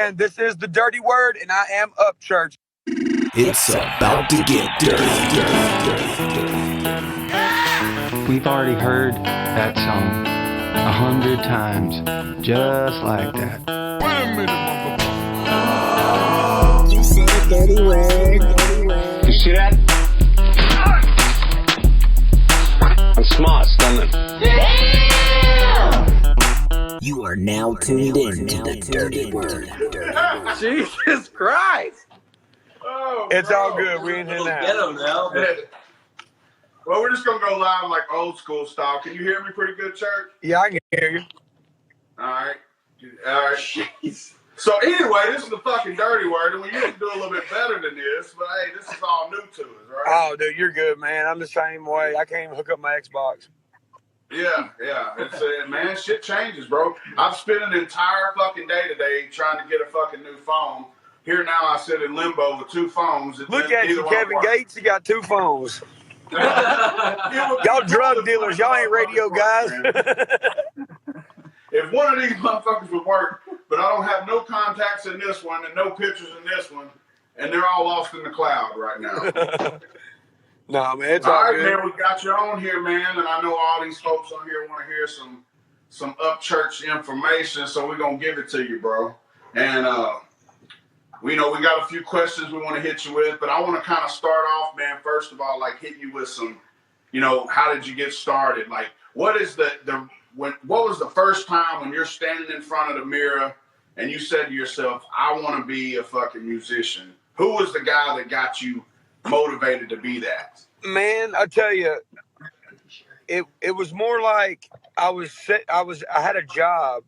And this is the Dirty Word, and I am Upchurch. It's about to get dirty. We've already heard that song 100 times, just like that. Wait a minute, motherfucker. You said a dirty word. You see that? I'm smart, stunning. You are now tuned in to the Dirty Word. Jesus Christ. Oh, It's bro. all good. We in here now. Well, we're just gonna go live like old school style. Can you hear me pretty good, Church? Yeah, I can hear you. All right. Jeez. So anyway, this is the fucking Dirty Word, and we usually do a little bit better than this, but hey, this is all new to us, right? Oh, dude, you're good, man. I'm the same way. I can't even hook up my Xbox. Yeah. It's man, shit changes, bro. I've spent an entire fucking day today trying to get a fucking new phone. Here now, I sit in limbo with two phones. Look at you, Kevin Gates. You got two phones. Y'all drug dealers. Y'all ain't radio guys. If one of these motherfuckers would work, but I don't have no contacts in this one and no pictures in this one, and they're all lost in the cloud right now. No, man, it's all all right, good. man. We got you on here, man, and I know all these folks on here want to hear some Upchurch information, so we're gonna give it to you, bro. And we know we got a few questions we want to hit you with, but I want to kind of start off, man. First of all, like hit you with some, how did you get started? Like, what is what was the first time when you're standing in front of the mirror and you said to yourself, I want to be a fucking musician? Who was the guy that got you motivated to be that? Man, I tell you, it was more like I had a job,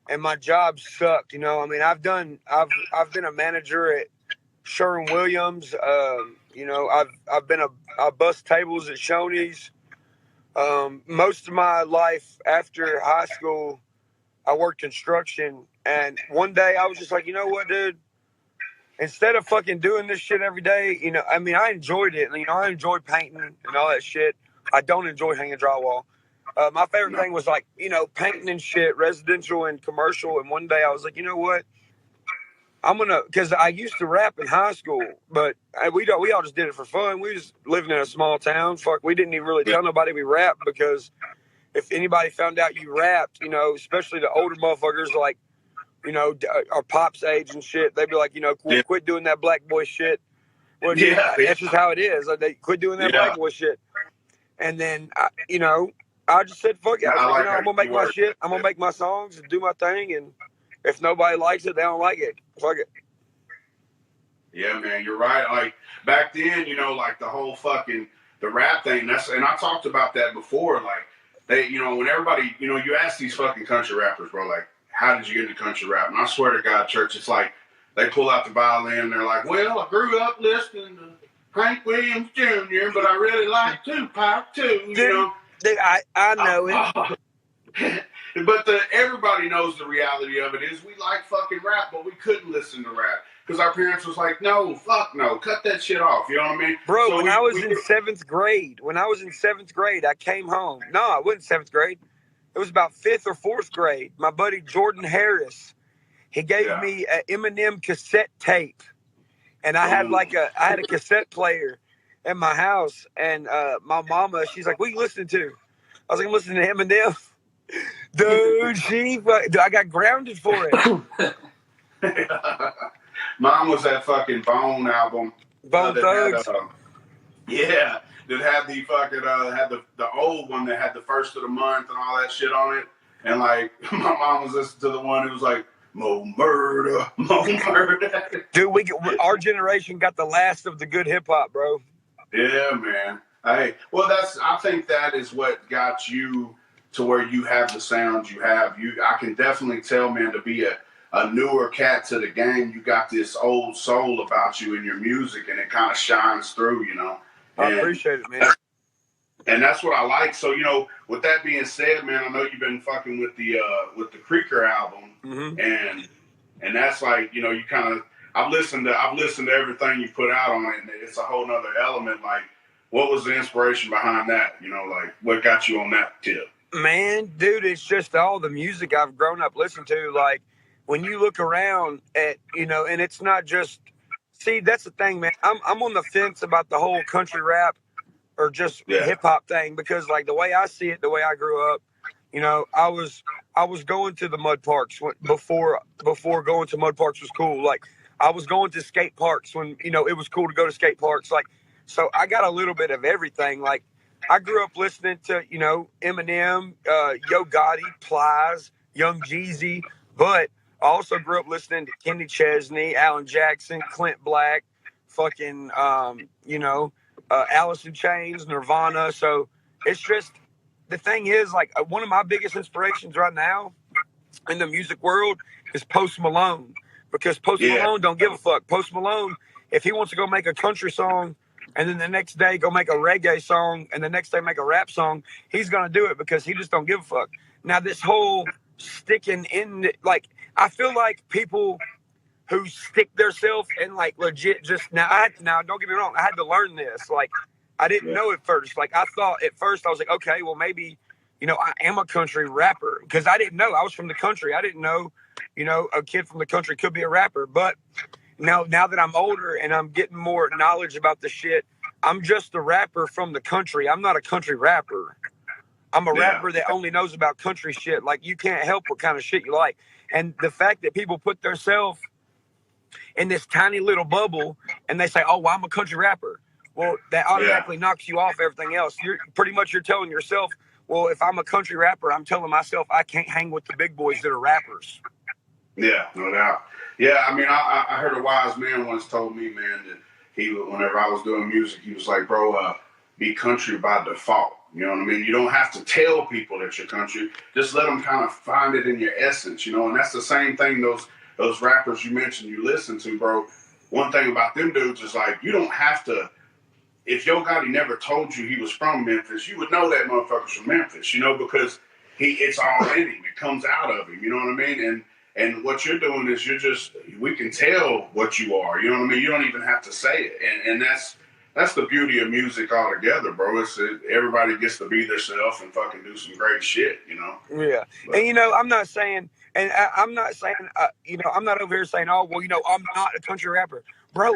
and my job sucked. I've been a manager at Sherwin-Williams. I bust tables at Shoney's. Most of my life after high school, I worked construction. And one day I was just like, you know what, dude? Instead of fucking doing this shit every day, I enjoyed it. I enjoyed painting and all that shit. I don't enjoy hanging drywall. My favorite thing was like, painting and shit, residential and commercial. And one day I was like, you know what? Because I used to rap in high school, but we all just did it for fun. We was living in a small town. Fuck, we didn't even really tell nobody we rapped, because if anybody found out you rapped, especially the older motherfuckers like, our pop's age and shit, they'd be like, quit doing that black boy shit. Well, that's just how it is. Like, they quit doing that black boy shit. And then, I just said, fuck it. I'm going to make my shit. I'm going to make my songs and do my thing. And if nobody likes it, they don't like it. Fuck it. Yeah, man, you're right. Like, back then, like the whole fucking, the rap thing, and I talked about that before. Like, they, when everybody, you ask these fucking country rappers, bro, like, how did you get into country rap? And I swear to God, Church, it's like they pull out the violin and they're like, well, I grew up listening to Hank Williams Jr., but I really like Tupac too, Dude, I know it. But everybody knows the reality of it is we like fucking rap, but we couldn't listen to rap because our parents was like, no, fuck no, cut that shit off. You know what I mean? Bro, so when I was in seventh grade, I came home. No, I wasn't seventh grade. It was about fifth or fourth grade. My buddy Jordan Harris, he gave me an Eminem cassette tape, and I had a cassette player in my house. And my mama, she's like, "What are you listening to?" I was like, "I'm listening to Eminem." Dude, I got grounded for it. Mine was that fucking Bone album. Bone Thugs. That had the fucking had the old one that had the first of the month and all that shit on it. And like my mom was listening to the one that was like Mo Murder. Dude, our generation got the last of the good hip hop, bro. Yeah, man. Hey, well, I think that is what got you to where you have the sound you have. I can definitely tell, man, to be a newer cat to the game, you got this old soul about you in your music, and it kind of shines through, I appreciate it, man. And that's what I like. So, with that being said, man, I know you've been fucking with the Creeker album, and that's like, you kind of, I've listened to everything you put out on it, and it's a whole nother element. Like, what was the inspiration behind that? Like, what got you on that tip? Man, dude, it's just all the music I've grown up listening to. Like, when you look around at, and it's not just, see, that's the thing, man. I'm on the fence about the whole country rap or just Yeah. hip hop thing because, like, the way I see it, the way I grew up, I was going to the mud parks before going to mud parks was cool. Like, I was going to skate parks when it was cool to go to skate parks. Like, so I got a little bit of everything. Like, I grew up listening to Eminem, Yo Gotti, Plies, Young Jeezy, but I also grew up listening to Kenny Chesney, Alan Jackson, Clint Black, fucking Alice in Chains, Nirvana. So it's just, the thing is, like, one of my biggest inspirations right now in the music world is Post Malone, because Post Yeah. Malone don't give a fuck. Post Malone, if he wants to go make a country song and then the next day go make a reggae song and the next day make a rap song, he's gonna do it because he just don't give a fuck. Now, this whole sticking in, like, I feel like people who stick themselves and, like, legit just, now don't get me wrong, I had to learn this. Like, I didn't know at first. Like, I thought at first, I was like, okay, well, maybe I am a country rapper, because I didn't know. I was from the country. I didn't know a kid from the country could be a rapper. But now that I'm older and I'm getting more knowledge about the shit, I'm just a rapper from the country. I'm not a country rapper. I'm a rapper that only knows about country shit. Like, you can't help what kind of shit you like. And the fact that people put themselves in this tiny little bubble and they say, oh, well, I'm a country rapper. Well, that automatically knocks you off everything else. You're telling yourself, well, if I'm a country rapper, I'm telling myself I can't hang with the big boys that are rappers. Yeah, no doubt. Yeah, I mean, I heard a wise man once told me, man, that whenever I was doing music, he was like, bro, be country by default. You know what I mean? You don't have to tell people that you're country. Just let them kind of find it in your essence, and that's the same thing those rappers you mentioned you listen to, bro. One thing about them dudes is, like, you don't have to. If Yo Gotti never told you he was from Memphis, you would know that motherfucker's from Memphis, because it's all in him. It comes out of him, you know what I mean? And what you're doing is we can tell what you are, you know what I mean? You don't even have to say it. And that's the beauty of music altogether, bro. Everybody gets to be themselves and fucking do some great shit, Yeah. But, and, I'm not saying, I'm not saying, I'm not over here saying, oh, well, I'm not a country rapper. Bro,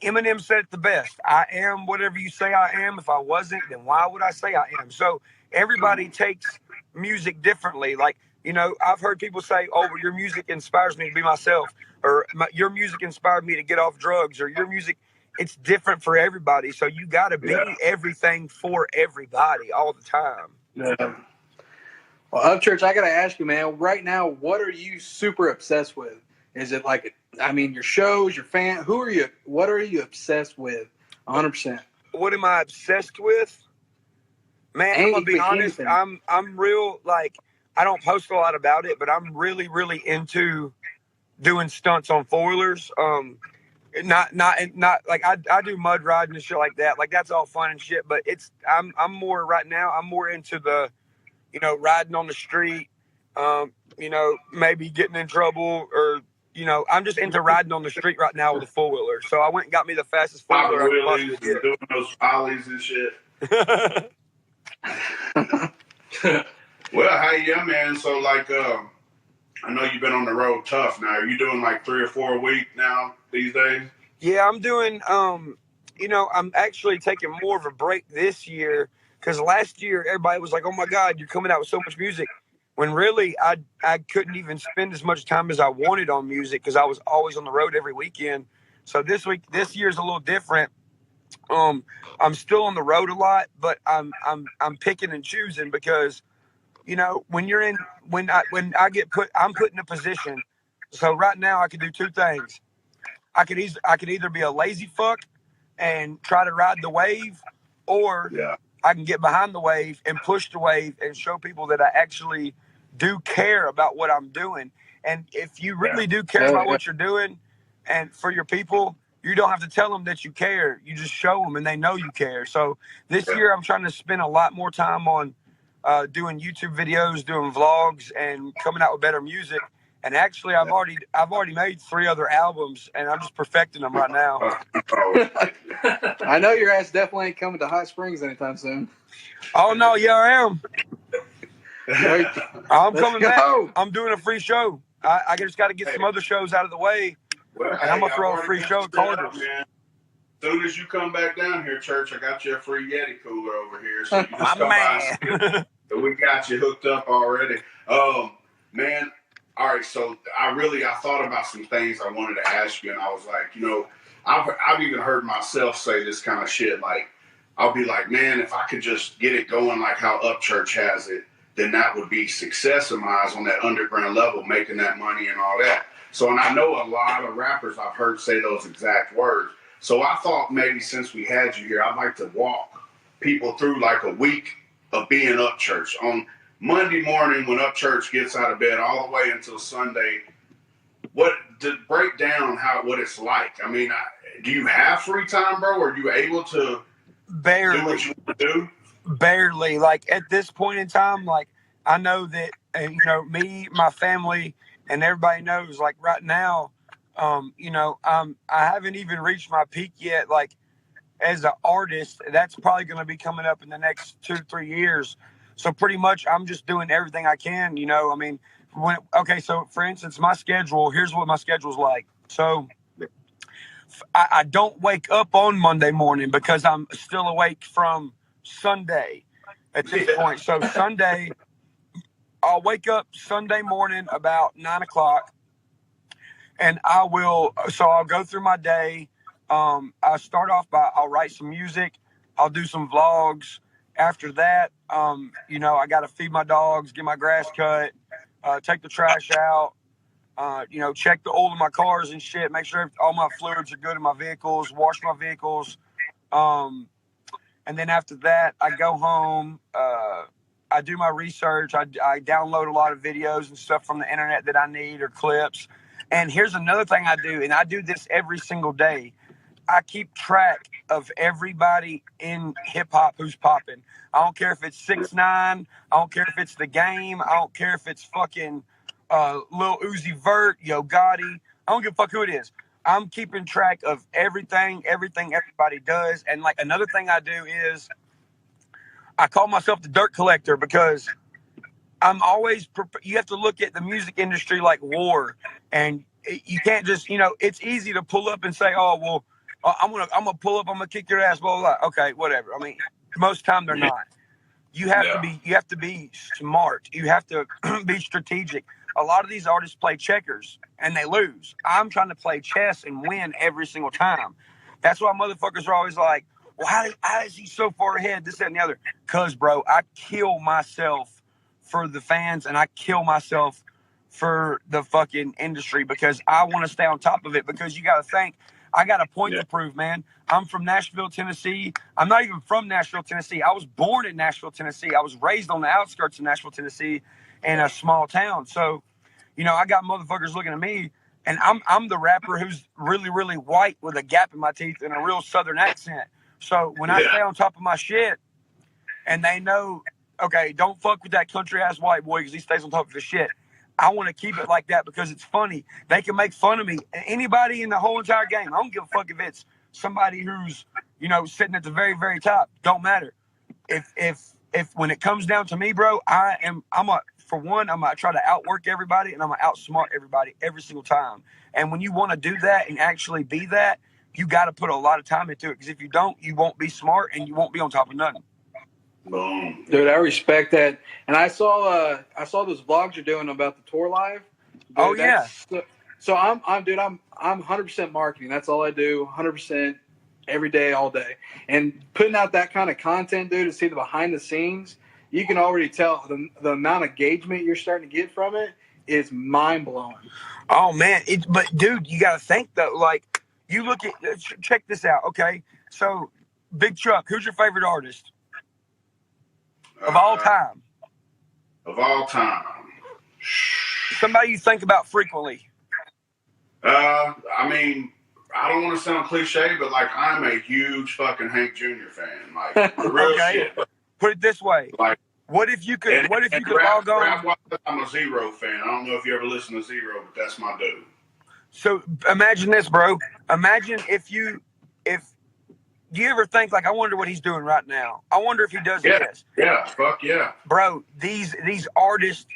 Eminem said it the best. I am whatever you say I am. If I wasn't, then why would I say I am? So everybody takes music differently. Like, I've heard people say, oh, well, your music inspires me to be myself, or your music inspired me to get off drugs, or your music, it's different for everybody. So you got to be everything for everybody all the time. Yeah. Well, Upchurch, I got to ask you, man, right now, what are you super obsessed with? Is it like, your shows, your fan? What are you obsessed with? 100%. What am I obsessed with? Man, I'm going to be honest. I'm real, like, I don't post a lot about it, but I'm really, really into doing stunts on four-wheelers. Not like I do mud riding and shit like that. Like, that's all fun and shit, but I'm more right now, I'm more into the, riding on the street, maybe getting in trouble, or, I'm just into riding on the street right now with a four-wheeler. So I went and got me the fastest four-wheeler I could possibly get. Doing those ollies and shit. Well, hey, yeah, man. So, like, I know you've been on the road tough now. Are you doing like 3 or 4 a week now these days? Yeah, I'm doing, I'm actually taking more of a break this year, because last year everybody was like, oh my God, you're coming out with so much music. When really I couldn't even spend as much time as I wanted on music, because I was always on the road every weekend. So this year's a little different. I'm still on the road a lot, but I'm picking and choosing, because when I'm put in a position. So right now I could do two things. I could either be a lazy fuck and try to ride the wave, or I can get behind the wave and push the wave and show people that I actually do care about what I'm doing. And if you really do care about what you're doing and for your people, you don't have to tell them that you care. You just show them and they know you care. So this year I'm trying to spend a lot more time on doing YouTube videos, doing vlogs, and coming out with better music. And actually, I've already made 3 other albums, and I'm just perfecting them right now. I know your ass definitely ain't coming to Hot Springs anytime soon. Oh no, yeah, I am. I'm coming back. I'm doing a free show. I just got to get some other shows out of the way, and I'm gonna throw a free show at Cardinals. As soon as you come back down here, Church, I got you a free Yeti cooler over here, so you just come by. So we got you hooked up already. Man, all right. So I thought about some things I wanted to ask you, and I was like, I've even heard myself say this kind of shit. Like, I'll be like, man, if I could just get it going like how Upchurch has it, then that would be success in my eyes on that underground level, making that money and all that. So, and I know a lot of rappers I've heard say those exact words. So I thought maybe since we had you here, I'd like to walk people through like a week of being Upchurch. On Monday morning when Upchurch gets out of bed all the way until Sunday, to break down what it's like. I mean, do you have free time, bro? Are you able to barely do what you want to do? Barely. Like at this point in time, like I know that me, my family, and everybody knows. Like right now, I haven't even reached my peak yet. Like as an artist, that's probably going to be coming up in the next 2-3 years. So pretty much, I'm just doing everything I can. I mean, so for instance, my schedule. Here's what my schedule's like. So I don't wake up on Monday morning because I'm still awake from Sunday at this point. So Sunday, I'll wake up Sunday morning about 9 o'clock, and I'll go through my day. I start off I'll write some music. I'll do some vlogs. After that, I got to feed my dogs, get my grass cut, take the trash out, check the oil in my cars and shit, make sure all my fluids are good in my vehicles, wash my vehicles. And then after that, I go home. I do my research. I download a lot of videos and stuff from the internet that I need or clips. And here's another thing I do, and I do this every single day. I keep track of everybody in hip hop who's popping. I don't care if it's 6ix9ine. I don't care if it's The Game. I don't care if it's fucking Lil Uzi Vert, Yo Gotti. I don't give a fuck who it is. I'm keeping track of everything everybody does. And like another thing I do is I call myself the dirt collector because I'm always you have to look at the music industry like war, and you can't just it's easy to pull up and say, oh well, I'm gonna pull up, I'm gonna kick your ass, blah blah blah. Okay, whatever. I mean, most time they're not. You have to be smart. You have to be strategic. A lot of these artists play checkers and they lose. I'm trying to play chess and win every single time. That's why motherfuckers are always like, well, how is he so far ahead? This, that, and the other. Cause bro, I kill myself for the fans and I kill myself for the fucking industry because I want to stay on top of it. Because you got to think, I got a point to prove, man. I'm from Nashville, Tennessee. I'm not even from Nashville, Tennessee. I was born in Nashville, Tennessee. I was raised on the outskirts of Nashville, Tennessee in a small town. So, I got motherfuckers looking at me, and I'm the rapper who's really, really white with a gap in my teeth and a real Southern accent. So when I stay on top of my shit and they know, okay, don't fuck with that country-ass white boy because he stays on top of his shit. I want to keep it like that because it's funny. They can make fun of me. Anybody in the whole entire game. I don't give a fuck if it's somebody who's, sitting at the very, very top. Don't matter. If when it comes down to me, bro, I'm gonna try to outwork everybody and I'm gonna outsmart everybody every single time. And when you want to do that and actually be that, you got to put a lot of time into it because if you don't, you won't be smart and you won't be on top of nothing. Boom. Dude, I respect that. And I saw those vlogs you're doing about the tour live. Dude, oh yeah. So I'm 100% marketing. That's all I do. 100% every day, all day. And putting out that kind of content, dude, to see the behind the scenes, you can already tell the amount of engagement you're starting to get from it is mind blowing. Oh man. But dude, you got to think though, like you look at, check this out. Okay. So Big Chuk, who's your favorite artist? Of all time. Of all time. Somebody you think about frequently. I mean, I don't want to sound cliche, but like I'm a huge fucking Hank Jr. fan. Like the real shit. Put it this way. Like what if you could log on? I'm a Zero fan. I don't know if you ever listen to Zero, but that's my dude. So imagine this, bro. Imagine if do you ever think like I wonder what he's doing right now? I wonder if he does this. Yeah, fuck yeah. Bro, these artists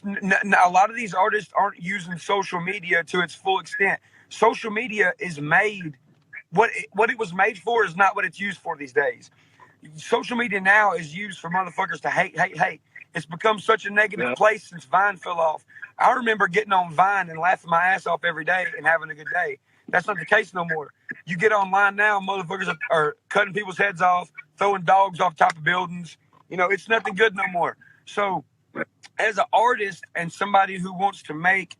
a lot of these artists aren't using social media to its full extent. Social media is made, what it was made for is not what it's used for these days. Social media now is used for motherfuckers to hate, hate, hate. It's become such a negative place since Vine fell off. I remember getting on Vine and laughing my ass off every day and having a good day. That's not the case no more. You get online now, motherfuckers are cutting people's heads off, throwing dogs off top of buildings. You know, it's nothing good no more. So as an artist and somebody who wants to make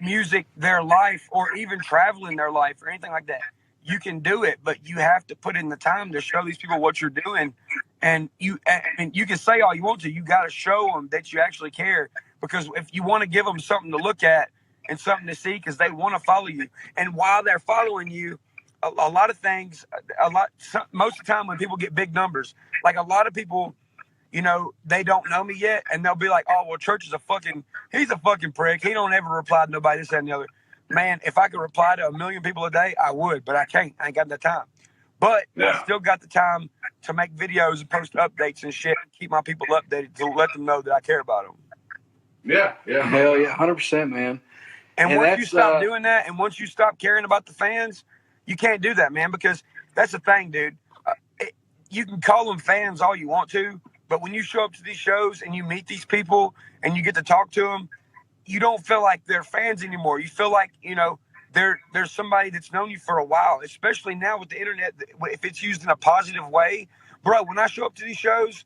music their life, or even traveling their life or anything like that, you can do it, but you have to put in the time to show these people what you're doing. And you can say all you want to, you got to show them that you actually care, because if you want to give them something to look at and something to see, because they want to follow you. And while they're following you, a lot of things, most of the time when people get big numbers, like a lot of people, you know, they don't know me yet, and they'll be like, oh, well, Church is he's a fucking prick. He don't ever reply to nobody, this, that, and the other. Man, if I could reply to 1 million people a day, I would, but I can't. I ain't got the time. But I still got the time to make videos and post updates and shit, and keep my people updated to let them know that I care about them. Yeah. Hell yeah, 100%, man. And once you stop doing that, and once you stop caring about the fans, you can't do that, man, because that's the thing, dude. You can call them fans all you want to, but when you show up to these shows and you meet these people and you get to talk to them, you don't feel like they're fans anymore. You feel like, you know, there's somebody that's known you for a while, especially now with the internet. If it's used in a positive way, bro, when I show up to these shows,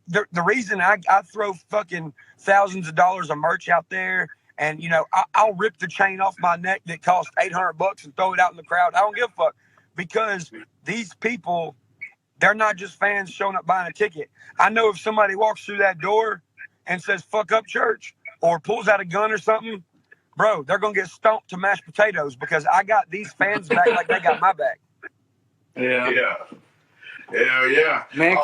the reason I throw fucking thousands of dollars of merch out there, and, you know, I'll rip the chain off my neck that cost $800 and throw it out in the crowd. I don't give a fuck, because these people, they're not just fans showing up buying a ticket. I know if somebody walks through that door and says, fuck Upchurch, or pulls out a gun or something, bro, they're going to get stomped to mashed potatoes, because I got these fans back like they got my back. Yeah. Man,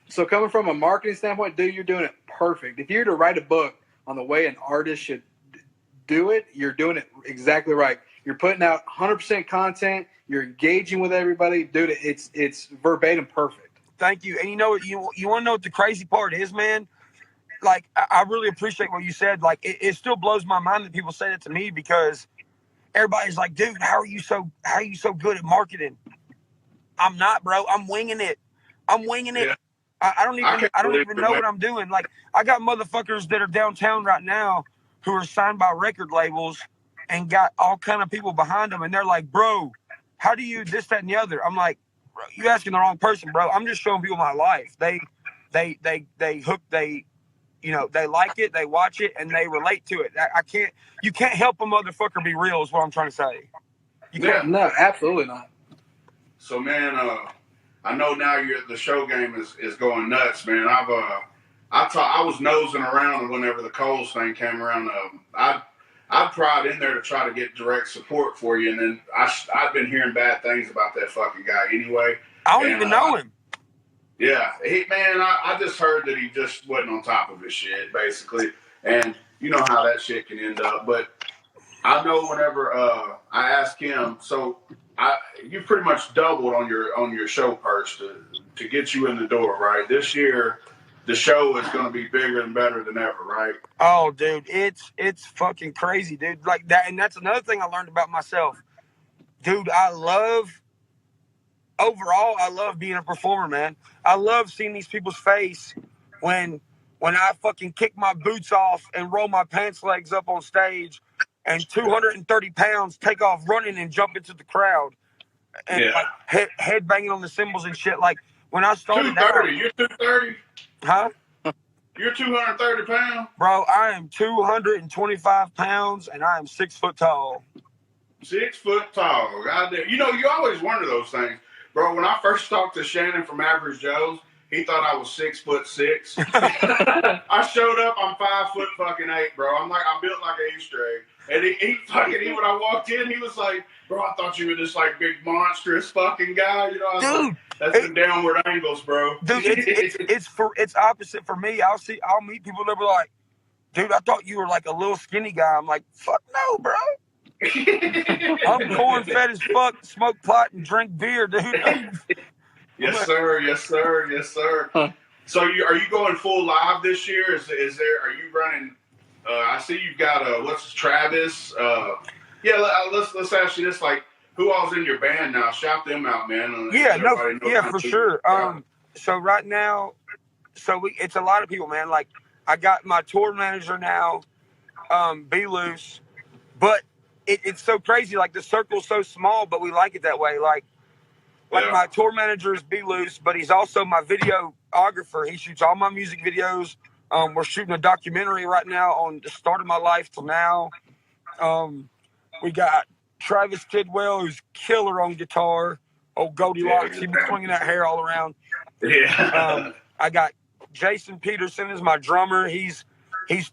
so coming from a marketing standpoint, dude, you're doing it perfect. If you were to write a book on the way an artist should do it, you're doing it exactly right. You're putting out 100% content. You're engaging with everybody. Dude, it's verbatim perfect. Thank you. And you know what? You want to know what the crazy part is, man? Like, I really appreciate what you said. Like, it still blows my mind that people say that to me, because everybody's like, dude, how are you so good at marketing? I'm not, bro. I'm winging it. Yeah. I don't even know what I'm doing. Like, I got motherfuckers that are downtown right now who are signed by record labels and got all kind of people behind them, and they're like, bro, how do you this, that, and the other? I'm like, bro, you asking the wrong person, bro. I'm just showing people my life. They you know, they like it, they watch it, and they relate to it. You can't help a motherfucker be real, is what I'm trying to say. You can't. No, absolutely not. So, man, I know now the show game is going nuts, man. I was nosing around whenever the Coles thing came around. I tried in there to try to get direct support for you, and then I've been hearing bad things about that fucking guy anyway. I don't even know him. Yeah, I just heard that he just wasn't on top of his shit, basically, and you know how that shit can end up. But I know whenever I asked him, so you pretty much doubled on your show purse to get you in the door, right? This year, the show is going to be bigger and better than ever, right? Oh, dude, it's fucking crazy, dude. Like that, and that's another thing I learned about myself, dude. I love being a performer, man. I love seeing these people's face when I fucking kick my boots off and roll my pants legs up on stage, and 230 pounds take off running and jump into the crowd, and like head banging on the cymbals and shit. Like when I started 230, you're 230? Huh? You're 230 pounds? Bro, I am 225 pounds, and I am 6 foot tall. 6 foot tall. Goddamn. You know, you always wonder those things. Bro, when I first talked to Shannon from Average Joe's, he thought I was 6'6". I showed up, I'm 5'8", bro. I'm built like an Easter egg. And he when I walked in, he was like, bro, I thought you were this like big monstrous fucking guy. You know, dude, like, that's the downward angles, bro. Dude, it's opposite for me. I'll meet people that be like, dude, I thought you were like a little skinny guy. I'm like, fuck no, bro. I'm corn fed as fuck, smoke pot and drink beer, dude. Yes, sir. So are you going full live this year? Are you running? I see you've got what's Travis? Let's ask you this: like, who all's in your band now? Shout them out, man. For sure. So right now, it's a lot of people, man. Like, I got my tour manager now, Be Loose, but it's so crazy. Like, the circle's so small, but we like it that way. Like my tour manager is Be Loose, but he's also my videographer. He shoots all my music videos. We're shooting a documentary right now on the start of my life till now. We got Travis Tidwell, who's killer on guitar. Old Goldilocks, he been swinging that hair all around. Yeah. I got Jason Peterson as my drummer. He's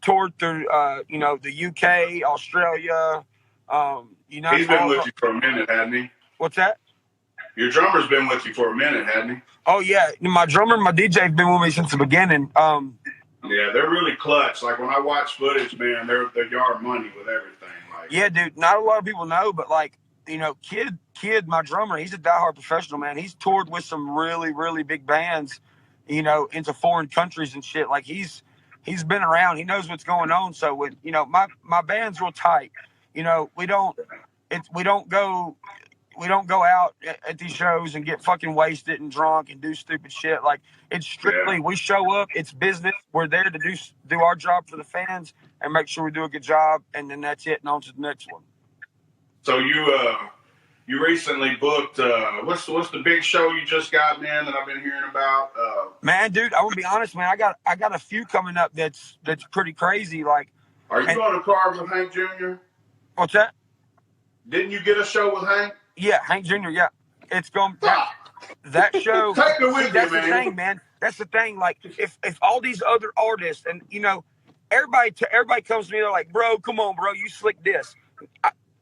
toured through the UK, Australia. He's been with you for a minute, hasn't he? What's that? Your drummer's been with you for a minute, hasn't he? Oh yeah, my drummer and my DJ have been with me since the beginning. Yeah, they're really clutch. Like when I watch footage, man, they're yard money with everything. Like, yeah, dude. Not a lot of people know, but like, Kid, my drummer, he's a diehard professional, man. He's toured with some really, really big bands, into foreign countries and shit. Like he's been around. He knows what's going on. So when my band's real tight. We don't go out at these shows and get fucking wasted and drunk and do stupid shit. Like, it's strictly, we show up, it's business. We're there to do our job for the fans and make sure we do a good job, and then that's it, and on to the next one. So you recently booked what's the big show you just got, man, that I've been hearing about? Man, dude, I want to be honest, man. I got a few coming up that's pretty crazy. Like, are you on a card with Hank Jr.? What's that? Didn't you get a show with Hank? Yeah, Hank Jr. Yeah, it's going that show. Take it with that's you, the thing, man. That's the thing. Like, if all these other artists and everybody comes to me, they're like, bro, come on, bro, you slick this.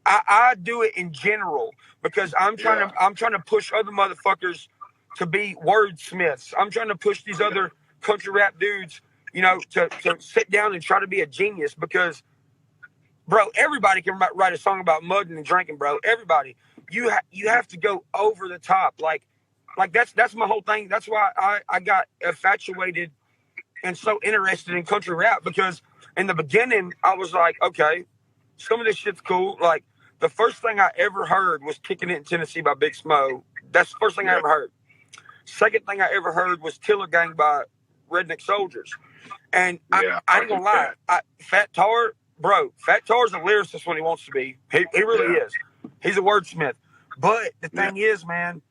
I do it in general because I'm trying to push other motherfuckers to be wordsmiths. I'm trying to push these other country rap dudes, to sit down and try to be a genius because, bro, everybody can write a song about mudding and drinking, bro. Everybody. You have to go over the top. Like that's my whole thing. That's why I got infatuated and so interested in country rap because in the beginning I was like, okay, some of this shit's cool. Like, the first thing I ever heard was Kicking It in Tennessee by Big Smo. That's the first thing I ever heard. Second thing I ever heard was Tiller Gang by Redneck Soldiers. And I ain't gonna lie, Fat Tar's a lyricist when he wants to be. He really is. He's a wordsmith. But the thing is, man,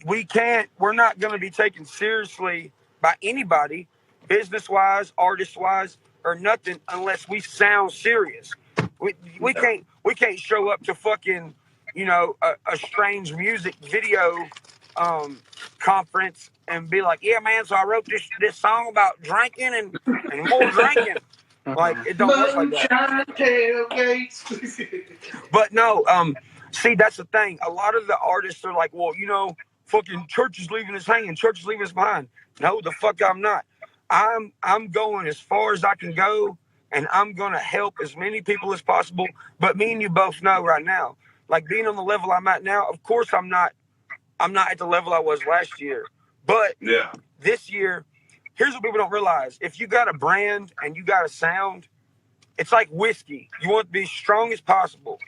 we're not going to be taken seriously by anybody, business-wise, artist-wise, or nothing unless we sound serious. We can't show up to fucking, a strange music video conference and be like, yeah, man, so I wrote this song about drinking and more drinking. Like, it don't work like that. But no, see, that's the thing. A lot of the artists are like, well, fucking Church is leaving us hanging. Church is leaving us behind. No, the fuck I'm not. I'm going as far as I can go, and I'm going to help as many people as possible. But me and you both know right now, like, being on the level I'm at now, of course I'm not at the level I was last year. But this year, here's what people don't realize. If you got a brand and you got a sound, it's like whiskey. You want to be strong as possible.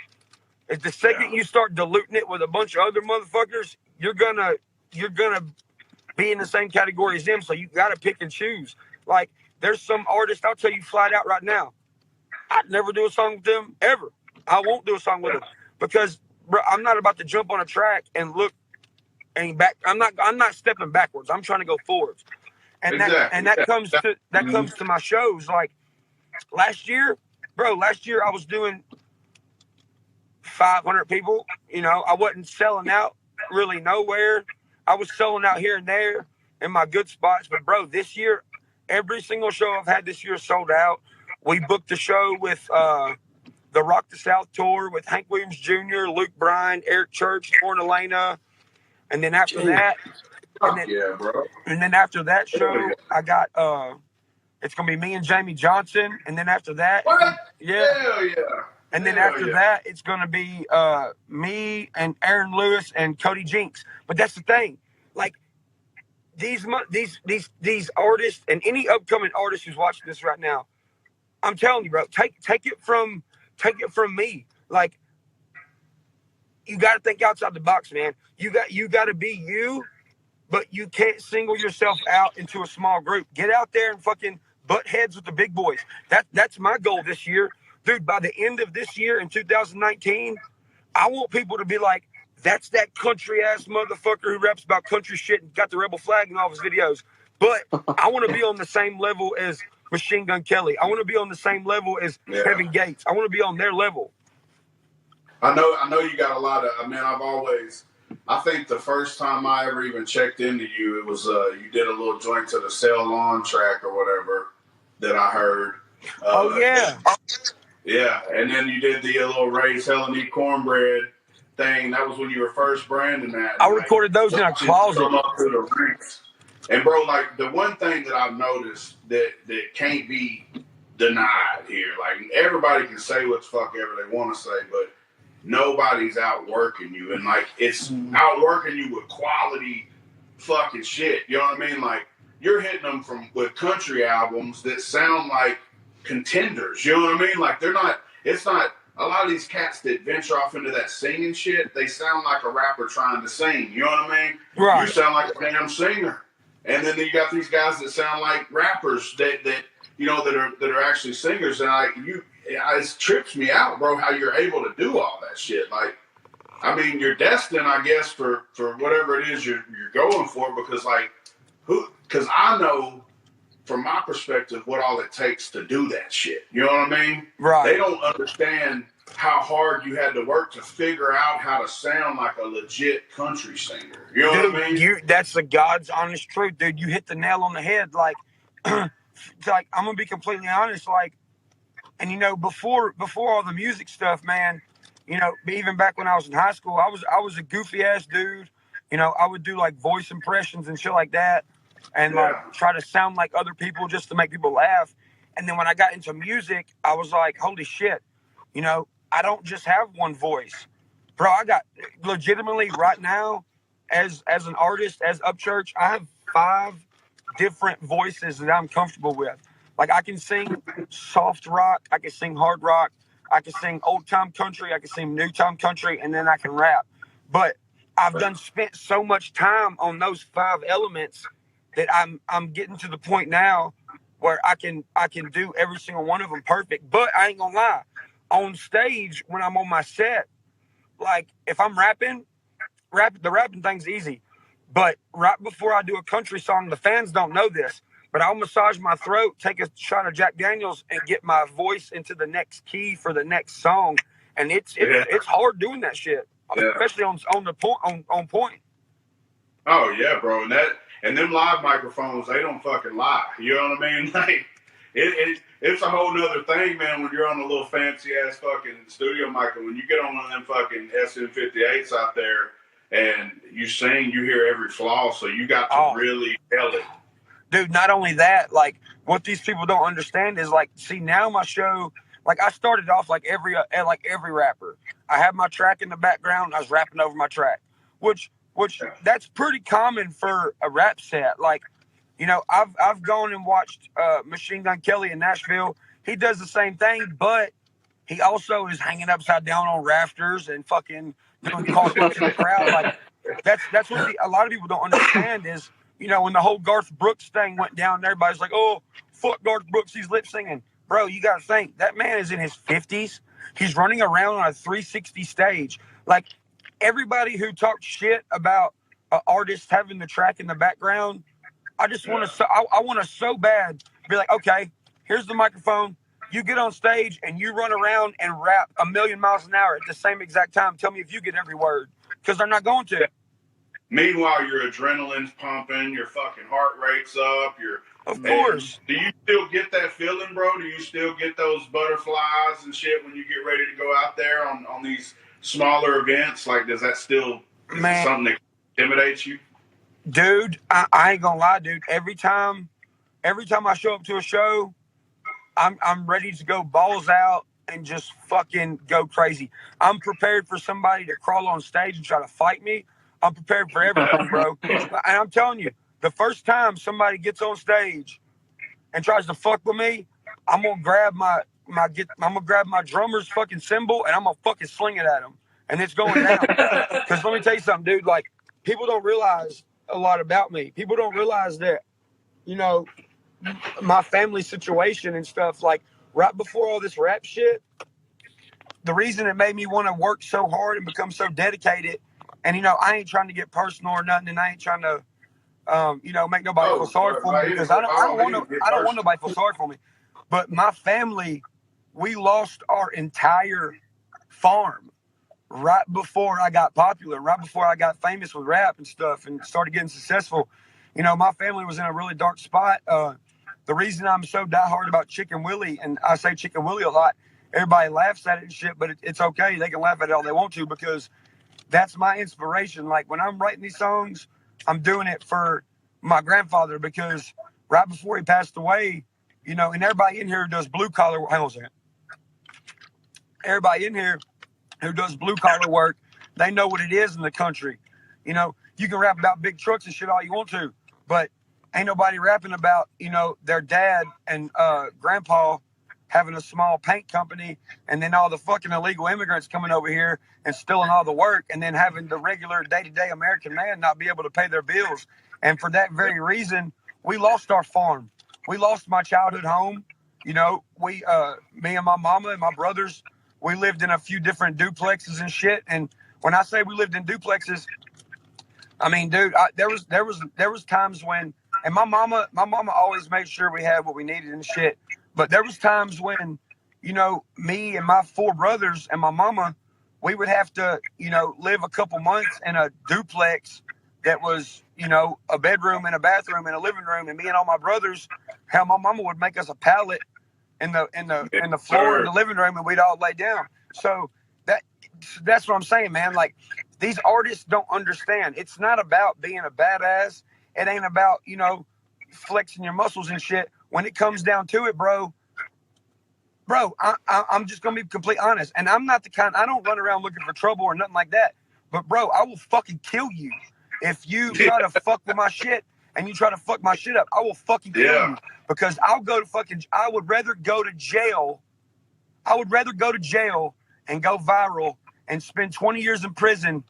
If the second you start diluting it with a bunch of other motherfuckers, you're gonna be in the same category as them. So you got to pick and choose. Like, there's some artists, I'll tell you flat out right now, I'd never do a song with them ever. I won't do a song with them because, bro, I'm not about to jump on a track and look and back. I'm not stepping backwards. I'm trying to go forwards. And that comes to my shows. Like, last year I was doing 500 people. I wasn't selling out really nowhere. I was selling out here and there in my good spots. But, bro, this year, every single show I've had this year sold out. We booked a show with the Rock the South tour with Hank Williams Jr., Luke Bryan, Eric Church, Lauren Elena. And then after that, and then after that show, I got it's gonna be me and Jamie Johnson. And then after that, Hell yeah. And then after that, it's gonna be me and Aaron Lewis and Cody Jinks. But that's the thing, like, these artists and any upcoming artist who's watching this right now, I'm telling you, bro, take it from me. Like, you got to think outside the box, man. You got to be you, but you can't single yourself out into a small group. Get out there and fucking butt heads with the big boys. That's my goal this year, dude. By the end of this year in 2019, I want people to be like, that's that country ass motherfucker who raps about country shit and got the rebel flag in all of his videos. But I want to be on the same level as Machine Gun Kelly. I want to be on the same level as Kevin Gates. I want to be on their level. I know you got a lot of, I think the first time I ever even checked into you, it was, you did a little joint to the Sail On track or whatever that I heard. Oh, yeah. Yeah, and then you did the little Raise Hell and Eat Cornbread thing. That was when you were first branding that. I recorded those in a closet. Come up to the ranks. And bro, like the one thing that I've noticed that can't be denied here, like everybody can say what the fuck ever they want to say, but nobody's outworking you, and like it's outworking you with quality fucking shit. You know what I mean? Like you're hitting them with country albums that sound like contenders. You know what I mean? Like it's not a lot of these cats that venture off into that singing shit. They sound like a rapper trying to sing. You know what I mean? Right. You sound like a damn singer. And then you got these guys that sound like rappers that you know that are actually singers. And it trips me out, bro, how you're able to do all that shit. Like, I mean, you're destined, I guess, for whatever it is you're going for, because I know from my perspective what all it takes to do that shit. You know what I mean? Right. They don't understand how hard you had to work to figure out how to sound like a legit country singer. You know what I mean? That's the God's honest truth, dude. You hit the nail on the head. Like, like I'm gonna be completely honest. Like, and you know, before all the music stuff, man, you know, even back when I was in high school, I was a goofy ass dude. You know, I would do like voice impressions and shit like that, and like try to sound like other people just to make people laugh. And then when I got into music, I was like, holy shit, you know, I don't just have one voice, bro. I got legitimately right now, as an artist, as Upchurch, I have 5 different voices that I'm comfortable with. Like I can sing soft rock, I can sing hard rock, I can sing old time country, I can sing new time country, and then I can rap. But I've spent so much time on those 5 elements that I'm getting to the point now where I can do every single one of them perfect. But I ain't gonna lie, on stage when I'm on my set, like if I'm rapping, the rapping thing's easy. But right before I do a country song, the fans don't know this, but I'll massage my throat, take a shot of Jack Daniels, and get my voice into the next key for the next song. And it's hard doing that shit, especially on point. Oh yeah, bro, and them live microphones, they don't fucking lie. You know what I mean? Like it's a whole nother thing, man. When you're on a little fancy ass fucking studio mic, when you get on one of them fucking SM58s out there and you sing, you hear every flaw, so you got to really nail it. Dude, not only that, like what these people don't understand is like, see now my show, like I started off like every rapper. I had my track in the background, I was rapping over my track, which that's pretty common for a rap set. Like, you know, I've gone and watched Machine Gun Kelly in Nashville. He does the same thing, but he also is hanging upside down on rafters and fucking doing cartwheels in the crowd. Like that's what a lot of people don't understand is, you know, when the whole Garth Brooks thing went down, everybody's like, oh, fuck Garth Brooks, he's lip singing. Bro, you got to think, that man is in his 50s. He's running around on a 360 stage. Like, everybody who talks shit about artists having the track in the background, I just want to, I want to so bad be like, okay, here's the microphone. You get on stage and you run around and rap 1,000,000 miles an hour at the same exact time. Tell me if you get every word, because they're not going to. Meanwhile, your adrenaline's pumping, your fucking heart rate's up. Of course. Do you still get that feeling, bro? Do you still get those butterflies and shit when you get ready to go out there on these smaller events? Like, does that still is it something that intimidates you? Dude, I ain't gonna lie, dude. Every time I show up to a show, I'm ready to go balls out and just fucking go crazy. I'm prepared for somebody to crawl on stage and try to fight me. I'm prepared for everything, bro. And I'm telling you, the first time somebody gets on stage and tries to fuck with me, I'm gonna grab my drummer's fucking cymbal and I'm gonna fucking sling it at him, and it's going down. Because let me tell you something, dude. Like, people don't realize a lot about me. People don't realize that, you know, my family situation and stuff. Like, right before all this rap shit, the reason it made me want to work so hard and become so dedicated, and I ain't trying to get personal or nothing, and I ain't trying to make nobody feel sorry for me, because I don't want nobody to feel sorry for me. But my family, we lost our entire farm right before I got popular, right before I got famous with rap and stuff and started getting successful. My family was in a really dark spot. The reason I'm so diehard about Chicken Willie, and I say Chicken Willie a lot, everybody laughs at it and shit, but it's okay. They can laugh at it all they want to, because that's my inspiration. Like, when I'm writing these songs, I'm doing it for my grandfather, because right before he passed away, and everybody in here who does blue collar, hang on a second. Everybody in here who does blue collar work, they know what it is in the country. You can rap about big trucks and shit all you want to, but ain't nobody rapping about, their dad and grandpa having a small paint company, and then all the fucking illegal immigrants coming over here and stealing all the work, and then having the regular day-to-day American man not be able to pay their bills. And for that very reason, we lost our farm. We lost my childhood home. Me and my mama and my brothers, we lived in a few different duplexes and shit. And when I say we lived in duplexes, I mean, dude, there was times when, and my mama always made sure we had what we needed and shit. But there was times when, me and my 4 brothers and my mama, we would have to, live a couple months in a duplex that was, a bedroom and a bathroom and a living room. And me and all my brothers, how my mama would make us a pallet in the floor in the living room, and we'd all lay down. So that's what I'm saying, man. Like, these artists don't understand. It's not about being a badass. It ain't about, flexing your muscles and shit. When it comes down to it, bro, I'm just going to be completely honest. And I'm not the kind, I don't run around looking for trouble or nothing like that. But, bro, I will fucking kill you. If you try to fuck with my shit and you try to fuck my shit up, I will fucking kill you. Because I would rather go to jail. I would rather go to jail and go viral and spend 20 years in prison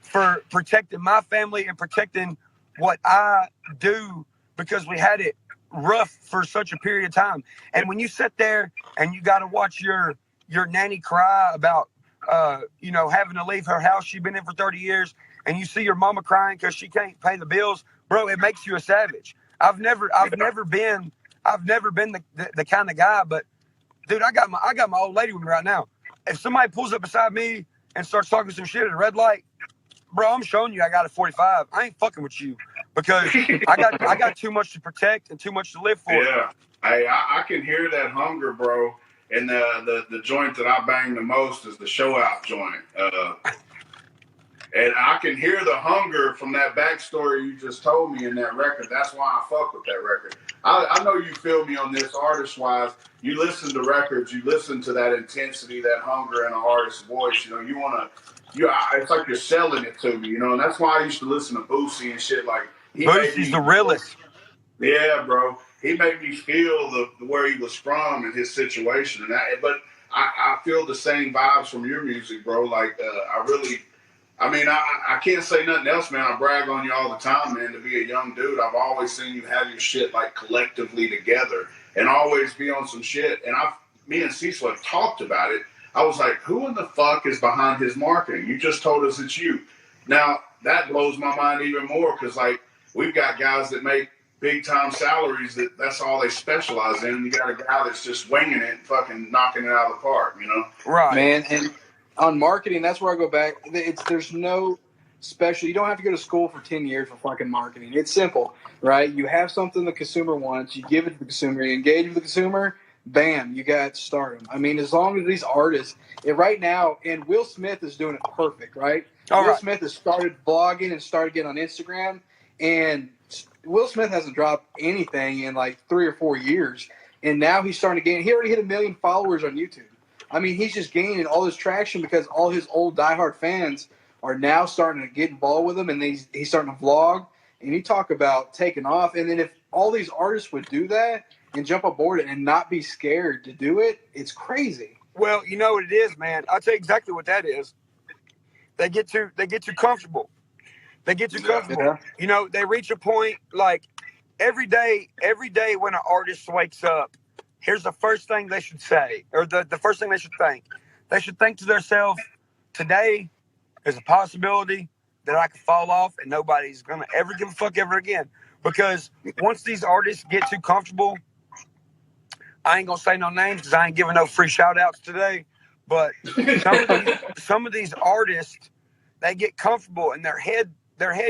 for protecting my family and protecting what I do, because we had it rough for such a period of time. And when you sit there and you got to watch your nanny cry about, having to leave her house she's been in for 30 years, and you see your mama crying because she can't pay the bills, bro, it makes you a savage. I've never been the kind of guy, but dude, I got my old lady with me right now. If somebody pulls up beside me and starts talking some shit at a red light, bro, I'm showing you I got a 45. I ain't fucking with you, because I got too much to protect and too much to live for. Yeah, I can hear that hunger, bro. And the joint that I bang the most is the show out joint. And I can hear the hunger from that backstory you just told me in that record. That's why I fuck with that record. I know you feel me on this artist-wise. You listen to records, you listen to that intensity, that hunger in an artist's voice. You want to, it's like you're selling it to me, and that's why I used to listen to Boosie and shit. Like, Boosie's the realest. Yeah, bro. He made me feel where he was from and his situation. But I feel the same vibes from your music, bro. Like, I can't say nothing else, man. I brag on you all the time, man, to be a young dude. I've always seen you have your shit, like, collectively together and always be on some shit. And me and Cecil have talked about it. I was like, who in the fuck is behind his marketing? You just told us it's you. Now, that blows my mind even more, because, like, we've got guys that make big-time salaries that's all they specialize in. You got a guy that's just winging it and fucking knocking it out of the park, Right. Man, and on marketing, that's where I go back. There's no special. You don't have to go to school for 10 years for fucking marketing. It's simple, right? You have something the consumer wants. You give it to the consumer. You engage with the consumer. Bam, you got stardom. I mean, as long as these artists, right now, and Will Smith is doing it perfect, right? Will Smith has started blogging and started getting on Instagram, and Will Smith hasn't dropped anything in like 3 or 4 years, and now he's starting to gain. He already hit 1 million followers on YouTube. I mean, he's just gaining all this traction because all his old diehard fans are now starting to get involved with him, and he's starting to vlog, And you talk about taking off. And then if all these artists would do that and jump aboard it and not be scared to do it, it's crazy. Well, you know what it is, man. I'll tell you exactly what that is. They get too comfortable. They get too comfortable. Yeah. You know, they reach a point like every day when an artist wakes up, here's the first thing they should say, or the first thing they should think. They should think to themselves, today there's a possibility that I could fall off and nobody's gonna ever give a fuck ever again. Because once these artists get too comfortable, I ain't gonna say no names because I ain't giving no free shout outs today. But some of these artists, they get comfortable and their head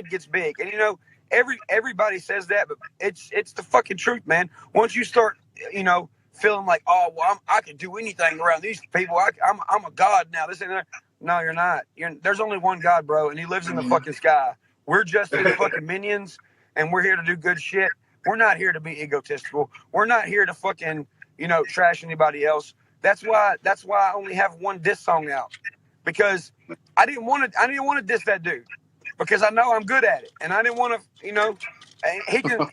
gets big. And you know, everybody says that, but it's the fucking truth, man. Once you start, you know, feeling like, oh well, I can do anything around these people. I'm a god now. This and that. No, you're not. There's only one God, bro, and he lives in the fucking sky. We're just his fucking minions, and we're here to do good shit. We're not here to be egotistical. We're not here to fucking, you know, trash anybody else. That's why I only have one diss song out, because I didn't want to diss that dude, because I know I'm good at it, and I didn't want to, you know, he can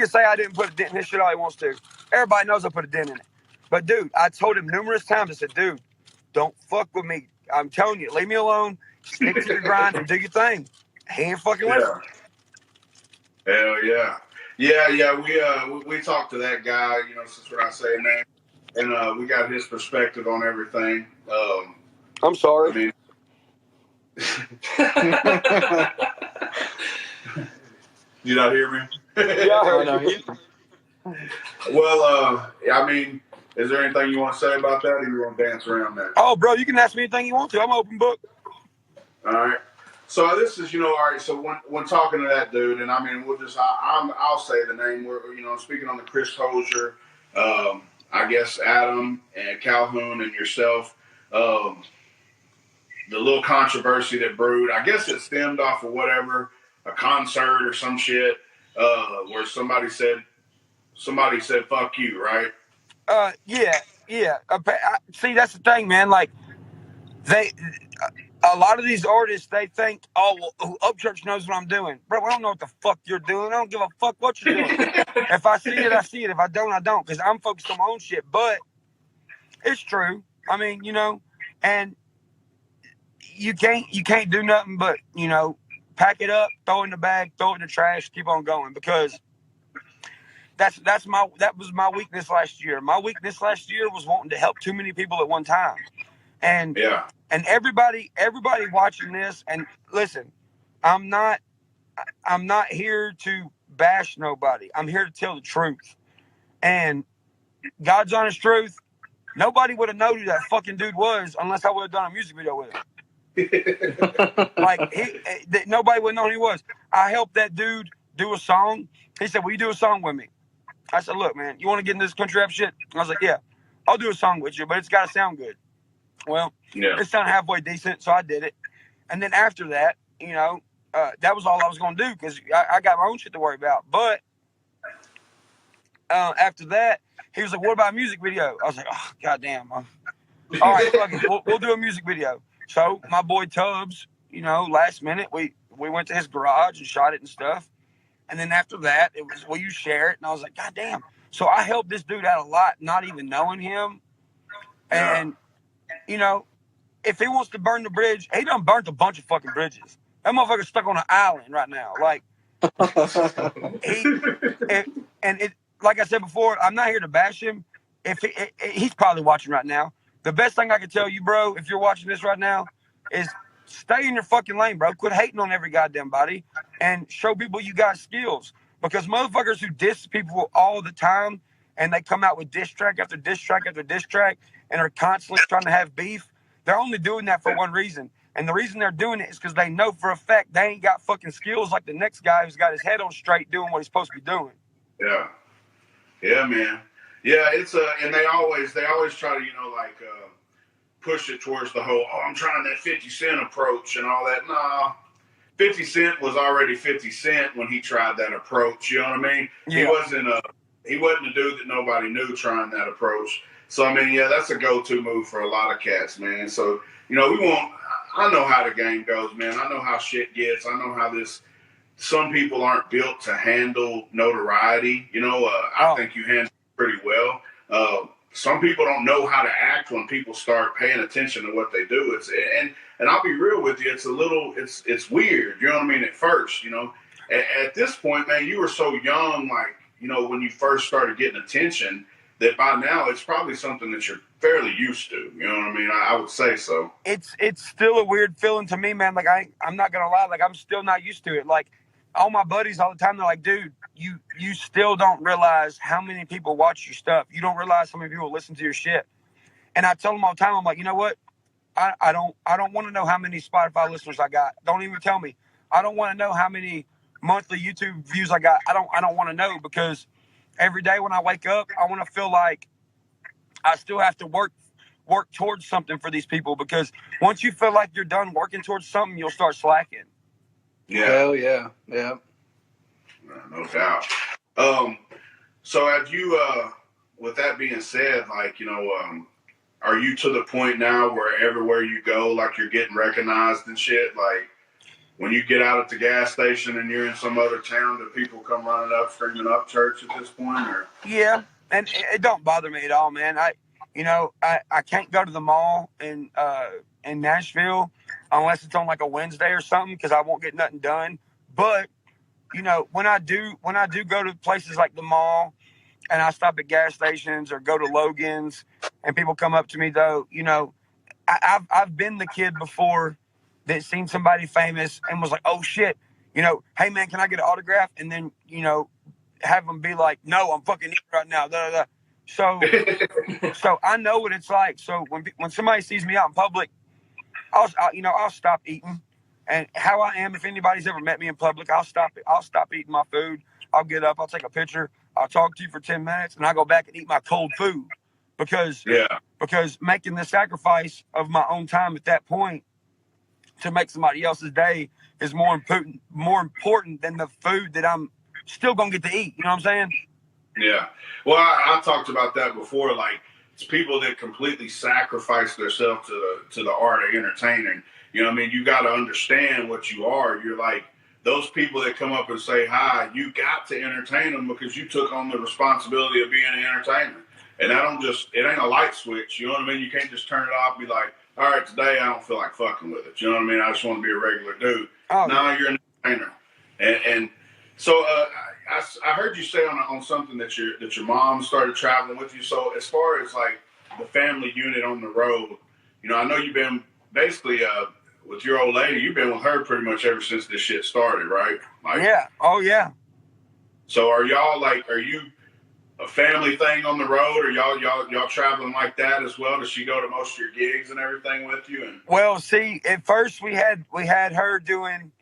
say I didn't put a dent in his shit all he wants to. Everybody knows I put a dent in it. But dude, I told him numerous times, I said, dude, don't fuck with me. I'm telling you, leave me alone. Stick to your grind and do your thing. He ain't fucking with it. Hell yeah. Yeah. We talked to that guy, you know, since we're not saying name, and we got his perspective on everything. I'm sorry. I mean, you not hear me? Yeah, I heard you. Well, I mean, is there anything you want to say about that, or you want to dance around that? Oh, bro, you can ask me anything you want to. I'm an open book. All right. So this is, you know, all right. So when talking to that dude, and I mean, I'll say the name. We're, you know, speaking on the Chris Hosier, I guess Adam and Calhoun and yourself, the little controversy that brewed. I guess it stemmed off of whatever, a concert or some shit, where somebody said "fuck you," right? Yeah. See, that's the thing, man. Like, a lot of these artists, they think, oh, well, Upchurch knows what I'm doing. Bro, I don't know what the fuck you're doing. I don't give a fuck what you're doing. If I see it, I see it. If I don't, I don't, because I'm focused on my own shit. But it's true. I mean, you know, and you can't do nothing but, you know, pack it up, throw it in the bag, throw it in the trash, keep on going, because that was my weakness last year. My weakness last year was wanting to help too many people at one time. And yeah. And everybody watching this, and listen, I'm not here to bash nobody. I'm here to tell the truth. And God's honest truth, nobody would have known who that fucking dude was unless I would have done a music video with him. Like, nobody would have known who he was. I helped that dude do a song. He said, will you do a song with me? I said, look, man, you want to get in this country rap shit? I was like, yeah, I'll do a song with you, but it's got to sound good. Well, It sounded halfway decent, so I did it. And then after that, you know, that was all I was going to do, because I got my own shit to worry about. But after that, he was like, what about a music video? I was like, oh, goddamn. All right, fuck it. We'll do a music video. So my boy Tubbs, you know, last minute, we went to his garage and shot it and stuff. And then after that, it was, will you share it? And I was like, goddamn. So I helped this dude out a lot, not even knowing him. And, you know, if he wants to burn the bridge, he done burnt a bunch of fucking bridges. That motherfucker's stuck on an island right now. Like, like I said before, I'm not here to bash him. He's probably watching right now. The best thing I can tell you, bro, if you're watching this right now, is stay in your fucking lane, bro. Quit hating on every goddamn body and show people you got skills. Because motherfuckers who diss people all the time, and they come out with diss track after diss track after diss track, and are constantly trying to have beef, they're only doing that for one reason. And the reason they're doing it is because they know for a fact they ain't got fucking skills like the next guy who's got his head on straight doing what he's supposed to be doing. Yeah. Yeah, man. Yeah, it's and they always try to, you know, like push it towards the whole, oh, I'm trying that 50 Cent approach and all that. Nah. 50 Cent was already 50 Cent when he tried that approach, you know what I mean? Yeah. He wasn't a dude that nobody knew trying that approach. So, I mean, yeah, that's a go-to move for a lot of cats, man. So, you know, I know how the game goes, man. I know how shit gets. I know how this some people aren't built to handle notoriety. I think you handle it pretty well. Some people don't know how to act when people start paying attention to what they do. And I'll be real with you. It's weird. You know what I mean? At first, at this point, man, you were so young, like, when you first started getting attention, that by now it's probably something that you're fairly used to. You know what I mean? I would say so. It's still a weird feeling to me, man. Like I'm not gonna lie, like I'm still not used to it. Like all my buddies all the time, they're like, dude, you still don't realize how many people watch your stuff. You don't realize how many people listen to your shit. And I tell them all the time, I'm like, you know what? I don't want to know how many Spotify listeners I got. Don't even tell me. I don't want to know how many monthly YouTube views I got. I don't want to know, because every day when I wake up, I want to feel like I still have to work towards something for these people, because once you feel like you're done working towards something, you'll start slacking. Yeah. Hell yeah. Yeah. No doubt. So have you, with that being said, like, are you to the point now where everywhere you go, like, you're getting recognized and shit? Like, when you get out at the gas station and you're in some other town, do people come running up screaming Upchurch at this point? Or? Yeah, and it don't bother me at all, man. I can't go to the mall in Nashville unless it's on like a Wednesday or something, because I won't get nothing done. But when I do go to places like the mall, and I stop at gas stations or go to Logan's, and people come up to me, though, I've been the kid before that seen somebody famous and was like, oh shit, hey man, can I get an autograph? And then have them be like, no, I'm fucking eating right now. Da, da, da. So I know what it's like. So when somebody sees me out in public, I'll stop eating. And how I am, if anybody's ever met me in public, I'll stop eating my food. I'll get up, I'll take a picture, I'll talk to you for 10 minutes, and I go back and eat my cold food, because making the sacrifice of my own time at that point to make somebody else's day is more important than the food that I'm still gonna get to eat. You know what I'm saying? Yeah. Well, I talked about that before. Like, it's people that completely sacrifice themselves to the art of entertaining. You know what I mean? You got to understand what you are. You're like, those people that come up and say hi, you got to entertain them, because you took on the responsibility of being an entertainer. And it ain't a light switch. You know what I mean? You can't just turn it off and be like, all right, today I don't feel like fucking with it. You know what I mean? I just want to be a regular dude. Oh, no, you're an entertainer. And so I heard you say on something that your mom started traveling with you. So as far as like the family unit on the road, I know you've been basically with your old lady. You've been with her pretty much ever since this shit started, right? Like, yeah. Oh yeah. So are you a family thing on the road, or y'all traveling like that as well? Does she go to most of your gigs and everything with you? And well, see, at first we had her doing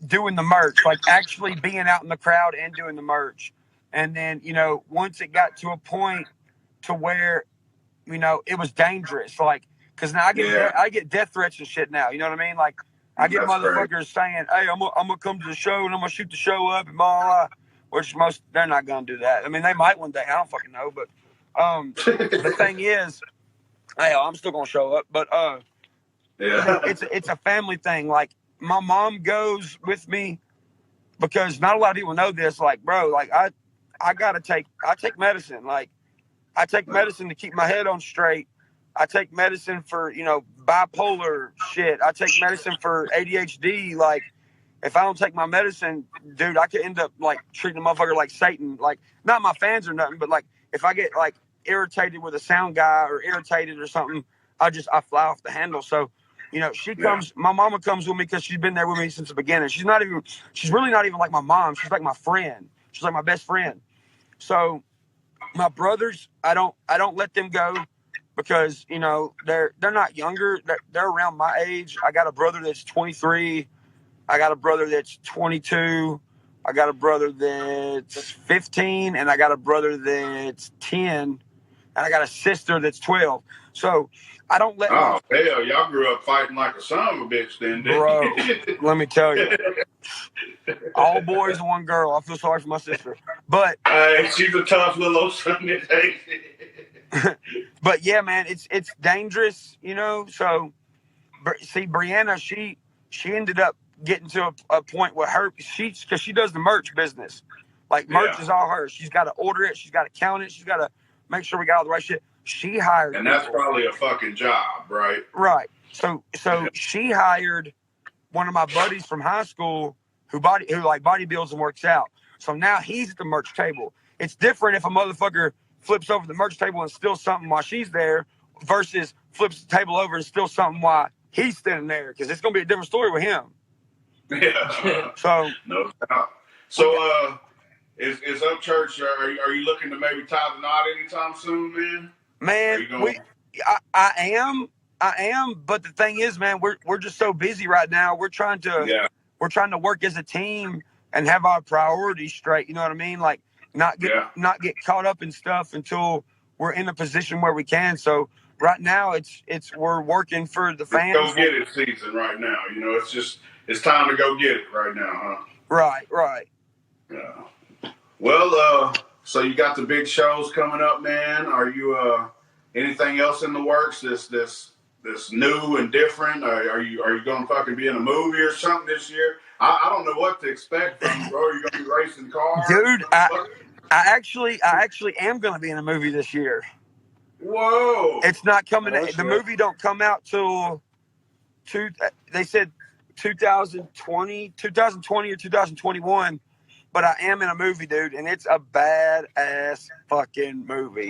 the merch, like actually being out in the crowd and doing the merch. And then, once it got to a point to where, it was dangerous, like, because now I get death threats and shit now. You know what I mean? Like, I get motherfuckers saying, hey, I'm gonna come to the show and I'm gonna shoot the show up and blah, blah, blah. Which they're not gonna do that. I mean, they might one day. I don't fucking know. But the thing is, hey, I'm still gonna show up. But it's a family thing. Like, my mom goes with me because not a lot of people know this. Like, bro, like I take medicine. Like, I take medicine to keep my head on straight. I take medicine for, bipolar shit. I take medicine for ADHD. Like, if I don't take my medicine, dude, I could end up like treating a motherfucker like Satan. Like, not my fans or nothing, but like if I get like irritated with a sound guy or irritated or something, I fly off the handle. So, she comes. My mama comes with me because she's been there with me since the beginning. She's really not even like my mom. She's like my friend. She's like my best friend. So my brothers, I don't let them go because they're not younger. They're around my age. I got a brother that's 23. I got a brother that's 22. I got a brother that's 15, and I got a brother that's 10, and I got a sister that's 12. So I don't let. Oh hell, y'all grew up fighting like a son of a bitch, then, didn't bro. you? Let me tell you, all boys and one girl. I feel sorry for my sister, but she's a tough little old son today. But yeah, man, it's dangerous, So, see, Brianna, she ended up getting to a point where because she does the merch business. Like, merch is all hers. She's got to order it. She's got to count it. She's got to make sure we got all the right shit. She hired And that's probably a fucking job, right? Right. So she hired one of my buddies from high school who bodybuilds and works out. So now he's at the merch table. It's different if a motherfucker flips over the merch table and steals something while she's there versus flips the table over and steals something while he's standing there, because it's going to be a different story with him. Yeah. So no doubt. So is Upchurch, are you looking to maybe tie the knot anytime soon, man? I am, but the thing is, man, we're just so busy right now. We're trying to work as a team and have our priorities straight. You know what I mean? Like, not get caught up in stuff until we're in a position where we can. So right now, it's we're working for the fans. Go get it season right now. You know, it's time to go get it right now, huh? Right. Yeah. Well, so you got the big shows coming up, man. Are you anything else in the works? This new and different? Are you going to fucking be in a movie or something this year? I don't know what to expect from you, bro. Are you going to be racing cars? Dude, I actually am going to be in a movie this year. Whoa! It's not coming. The movie don't come out till they said 2020 or 2021. But I am in a movie, dude, and it's a badass fucking movie.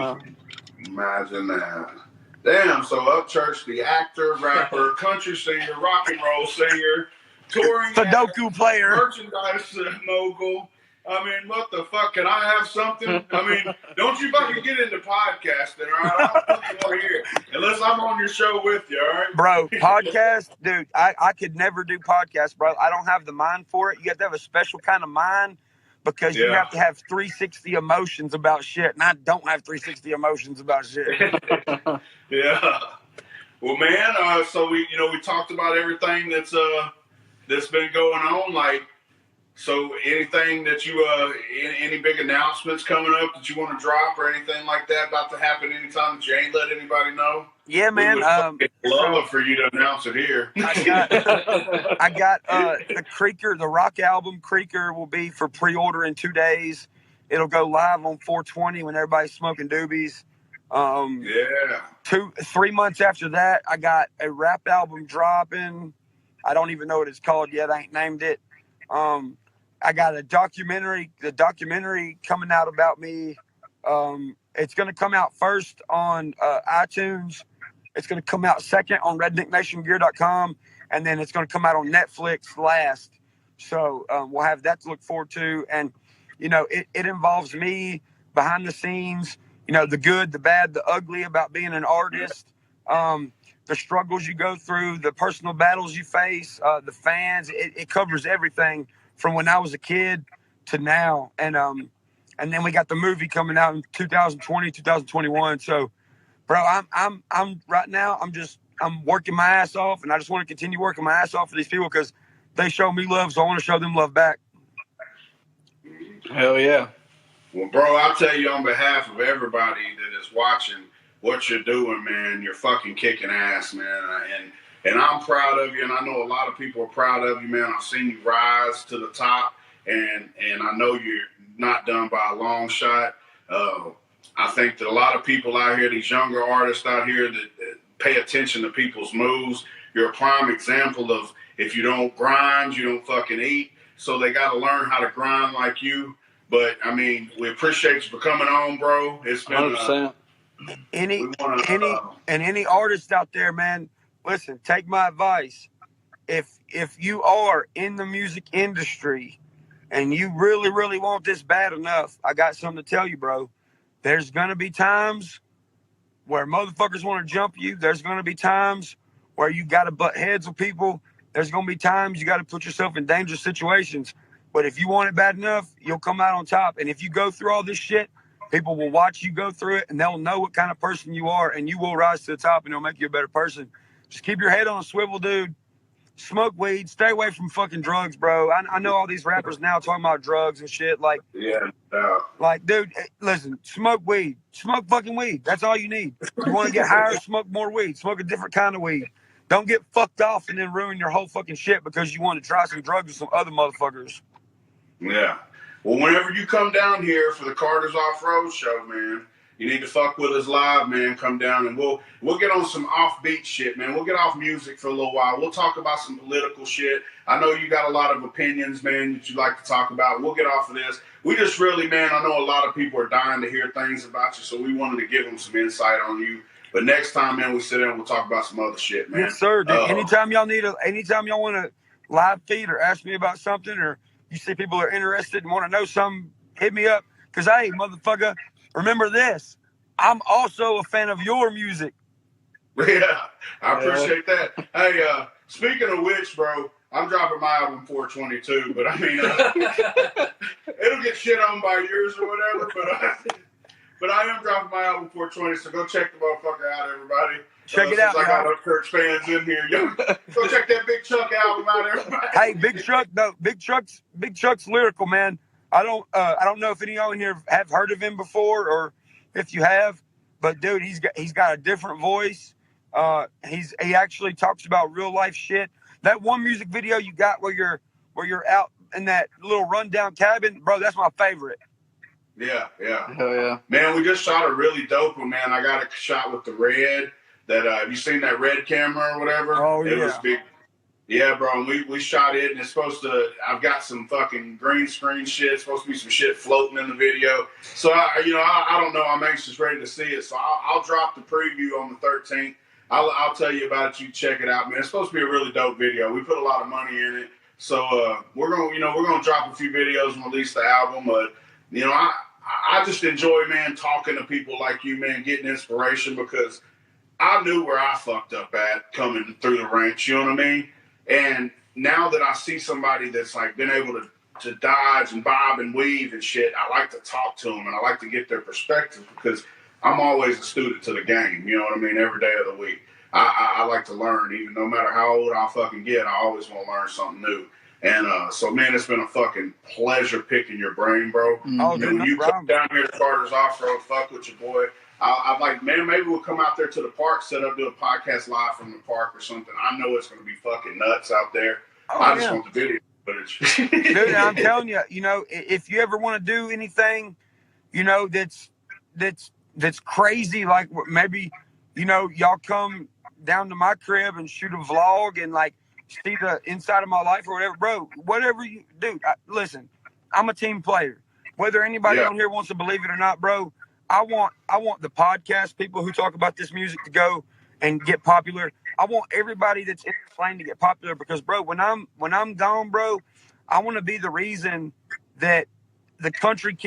Imagine that. Damn, so Upchurch, the actor, rapper, country singer, rock and roll singer, touring Sudoku player, merchandise mogul. I mean, what the fuck? Can I have something? I mean, don't you fucking get into podcasting, all right? I don't fucking want to hear it. Unless I'm on your show with you, all right? Bro, podcast, dude, I could never do podcasts, bro. I don't have the mind for it. You have to have a special kind of mind, because you have to have 360 emotions about shit, and I don't have 360 emotions about shit. Yeah. Well, man, so we talked about everything that's been going on. Like, so anything that you any big announcements coming up that you want to drop or anything like that about to happen anytime that you ain't let anybody know? Yeah, man. We would love for you to announce it here. I got the Creaker, the rock album Creaker will be for pre-order in 2 days. It'll go live on 420 when everybody's smoking doobies. 3 months after that, I got a rap album dropping. I don't even know what it's called yet. I ain't named it. I got the documentary coming out about me. It's going to come out first on iTunes. It's going to come out second on rednecknationgear.com, and then it's going to come out on Netflix last. So we'll have that to look forward to. And, it involves me behind the scenes, the good, the bad, the ugly about being an artist, the struggles you go through, the personal battles you face, the fans. It covers everything from when I was a kid to now. And then we got the movie coming out in 2020, 2021. So, bro, I'm right now, I'm working my ass off, and I just want to continue working my ass off for these people because they show me love, so I want to show them love back. Hell yeah. Well, bro, I'll tell you on behalf of everybody that is watching what you're doing, man. You're fucking kicking ass, man. And I'm proud of you, and I know a lot of people are proud of you, man. I've seen you rise to the top, and I know you're not done by a long shot. I think that a lot of people out here, these younger artists out here that pay attention to people's moves, you're a prime example of if you don't grind, you don't fucking eat. So they got to learn how to grind like you. But, I mean, we appreciate you for coming on, bro. It's been 100%. Any artist out there, man, listen, take my advice. If you are in the music industry and you really, really want this bad enough, I got something to tell you, bro. There's going to be times where motherfuckers want to jump you. There's going to be times where you got to butt heads with people. There's going to be times you got to put yourself in dangerous situations. But if you want it bad enough, you'll come out on top. And if you go through all this shit, people will watch you go through it, and they'll know what kind of person you are, and you will rise to the top, and it'll make you a better person. Just keep your head on a swivel, dude. Smoke weed. Stay away from fucking drugs, bro. I know all these rappers now talking about drugs and shit. Like, dude, listen, smoke weed. Smoke fucking weed. That's all you need. You want to get higher, smoke more weed. Smoke a different kind of weed. Don't get fucked off and then ruin your whole fucking shit because you want to try some drugs with some other motherfuckers. Yeah. Well, whenever you come down here for the Carter's Off-Road show, man, you need to fuck with us live, man. Come down and we'll get on some offbeat shit, man. We'll get off music for a little while. We'll talk about some political shit. I know you got a lot of opinions, man, that you like to talk about. We'll get off of this. We just really, man, I know a lot of people are dying to hear things about you, so we wanted to give them some insight on you. But next time, man, we sit down, we'll talk about some other shit, man. Yes, sir. Dude. Anytime y'all want to live feed or ask me about something, or you see people are interested and want to know something, hit me up. Because, hey, motherfucker, remember this. I'm also a fan of your music. Yeah, I appreciate that. Hey, speaking of which, bro, I'm dropping my album 422, but I mean, it'll get shit on by yours or whatever, but I am dropping my album 420, so go check the motherfucker out, everybody. Check it out, I got Upchurch fans in here. Go check that Big Chuk album out, everybody. Hey, Big Chuk, no, Big Chuk's lyrical, man. I don't know if any of y'all in here have heard of him before, or if you have, but dude, he's got a different voice. He actually talks about real life shit. That one music video you got where you're out in that little rundown cabin, bro, that's my favorite. Yeah. Hell yeah. Man, we just shot a really dope one, man. I got a shot with the red. That have you seen that red camera or whatever? Oh, It was big. Yeah, bro. And we shot it, and it's supposed to. I've got some fucking green screen shit. It's supposed to be some shit floating in the video. So I don't know. I'm anxious, ready to see it. So I'll drop the preview on the 13th. I'll tell you about it. You check it out, man. It's supposed to be a really dope video. We put a lot of money in it. So we're gonna drop a few videos and release the album. But I just enjoy, man, talking to people like you, man, getting inspiration because I knew where I fucked up at coming through the ranks, you know what I mean? And now that I see somebody that's like been able to dodge and bob and weave and shit, I like to talk to them and I like to get their perspective because I'm always a student to the game, you know what I mean? Every day of the week. I like to learn, even no matter how old I fucking get, I always want to learn something new. And so, man, it's been a fucking pleasure picking your brain, bro. Oh, dude, when you come down here to Carter's Off-Road, fuck with your boy. I'm like, man, maybe we'll come out there to the park, set up, do a podcast live from the park or something. I know it's going to be fucking nuts out there. I just want the video footage. Dude, I'm telling you, if you ever want to do anything, that's crazy, like maybe, y'all come down to my crib and shoot a vlog and like see the inside of my life or whatever, bro, whatever you do. Listen, I'm a team player. Whether anybody on here wants to believe it or not, bro, I want the podcast people who talk about this music to go and get popular. I want everybody that's in this lane to get popular because, bro, when I'm gone, bro, I want to be the reason that the country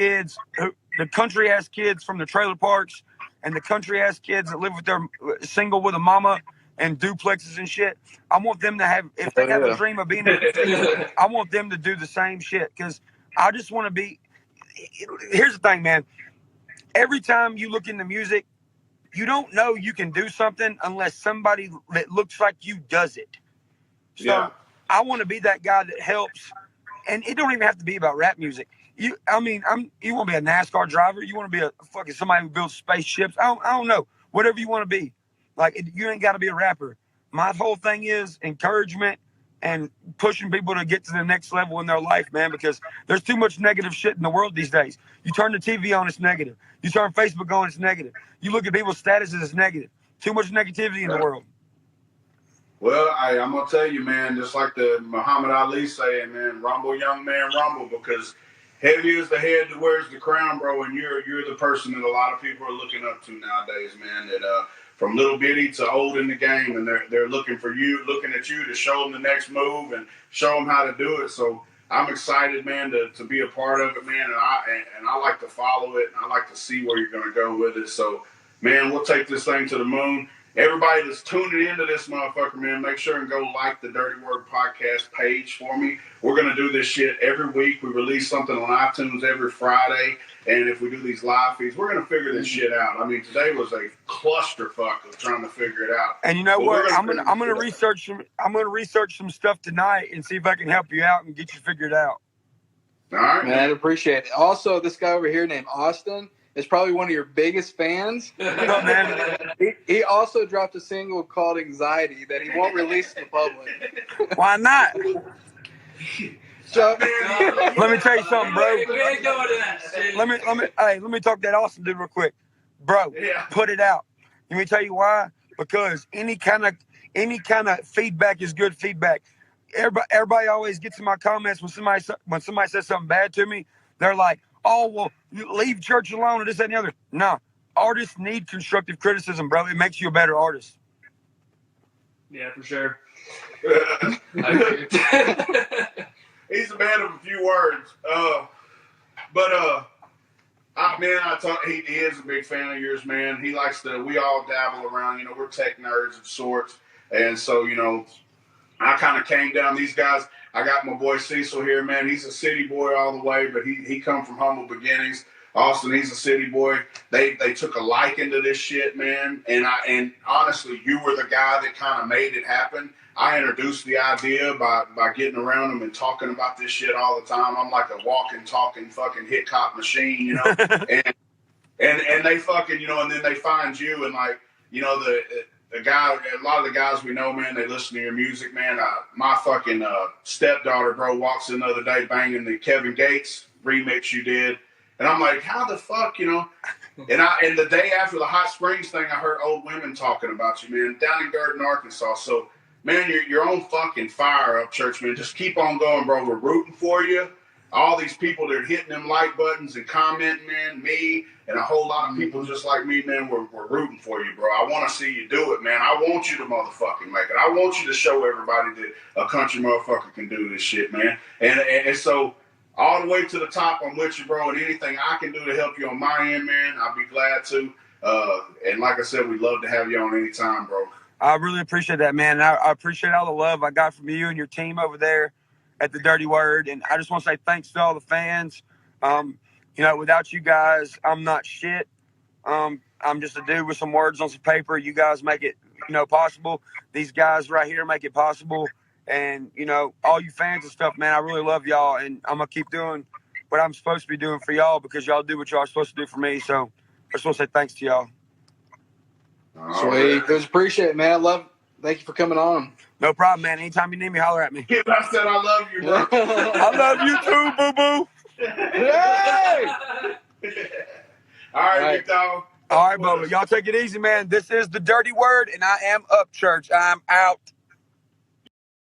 ass kids from the trailer parks and the country ass kids that live with their single with a mama and duplexes and shit. I want them to have, if they have a dream of being in the I want them to do the same shit because I just want to be. Here's the thing, man. Every time you look into music, you don't know you can do something unless somebody that looks like you does it. So I want to be that guy that helps, and it don't even have to be about rap music. You want to be a NASCAR driver? You want to be a fucking somebody who builds spaceships? I don't know. Whatever you want to be. Like, you ain't got to be a rapper. My whole thing is encouragement and pushing people to get to the next level in their life, man, because there's too much negative shit in the world these days. You turn the TV on, it's negative. You turn Facebook on, it's negative. You look at people's statuses, it's negative. Too much negativity in the world. Well, I'm going to tell you, man, just like the Muhammad Ali saying, man, rumble, young man, rumble, because heavy is the head that wears the crown, bro, and you're the person that a lot of people are looking up to nowadays, man, that from little bitty to old in the game, and they're looking at you to show them the next move and show them how to do it. So I'm excited, man, to be a part of it, man, and I like to follow it, and I like to see where you're going to go with it. So, man, we'll take this thing to the moon. Everybody that's tuning into this motherfucker, man, make sure and go like the Dirty Word Podcast page for me. We're going to do this shit every week. We release something on iTunes every Friday. And if we do these live feeds, we're going to figure this shit out. I mean, today was a clusterfuck of trying to figure it out. And you know what? I'm going to research some stuff tonight and see if I can help you out and get you figured out. All right. Man, I appreciate it. Also, this guy over here named Austin, is probably one of your biggest fans. What's up, man? He also dropped a single called Anxiety that he won't release to the public. Why not? So, Let me tell you something, bro. We ain't going to that shit. Let me talk to that Austin dude real quick. Bro, put it out. Let me tell you why. Because any kind of feedback is good feedback. Everybody always gets in my comments when somebody says something bad to me. They're like, "Oh, well, you leave church alone," or this, that, and the other. No, artists need constructive criticism, bro. It makes you a better artist. Yeah, for sure. He's a man of a few words. He is a big fan of yours, man. He likes to, we all dabble around, we're tech nerds of sorts. And so, I kind of came down these guys. I got my boy Cecil here, man. He's a city boy all the way, but he come from humble beginnings. Austin, he's a city boy. They took a liking to this shit, man. And honestly, you were the guy that kind of made it happen. I introduced the idea by getting around them and talking about this shit all the time. I'm like a walking, talking fucking hip hop machine, and they fucking, and then they find you and like, the guy, a lot of the guys we know, man, they listen to your music, man. My fucking stepdaughter, bro, walks in the other day banging the Kevin Gates remix you did. And I'm like, how the fuck, And the day after the Hot Springs thing, I heard old women talking about you, man, down in Garden, Arkansas. So, man, you're on fucking fire, Upchurch, man. Just keep on going, bro. We're rooting for you. All these people that are hitting them like buttons and commenting, man, me and a whole lot of people just like me, man, we're rooting for you, bro. I want to see you do it, man. I want you to motherfucking make it. I want you to show everybody that a country motherfucker can do this shit, man. And so all the way to the top, I'm with you, bro. And anything I can do to help you on my end, man, I'll be glad to. And like I said, we'd love to have you on anytime, bro. I really appreciate that, man. I appreciate all the love I got from you and your team over there at the Dirty Word. And I just want to say thanks to all the fans. Without you guys, I'm not shit. I'm just a dude with some words on some paper. You guys make it, possible. These guys right here make it possible. And, all you fans and stuff, man, I really love y'all. And I'm going to keep doing what I'm supposed to be doing for y'all because y'all do what y'all are supposed to do for me. So I just want to say thanks to y'all. Sweet. It was appreciate, man. Thank you for coming on. No problem, man. Anytime you need me, holler at me. Yeah, I said I love you, bro. I love you too, boo-boo. Hey! All right, big dog. All right, Bubba. Y'all take it easy, man. This is the Dirty Word, and I am Upchurch. I'm out.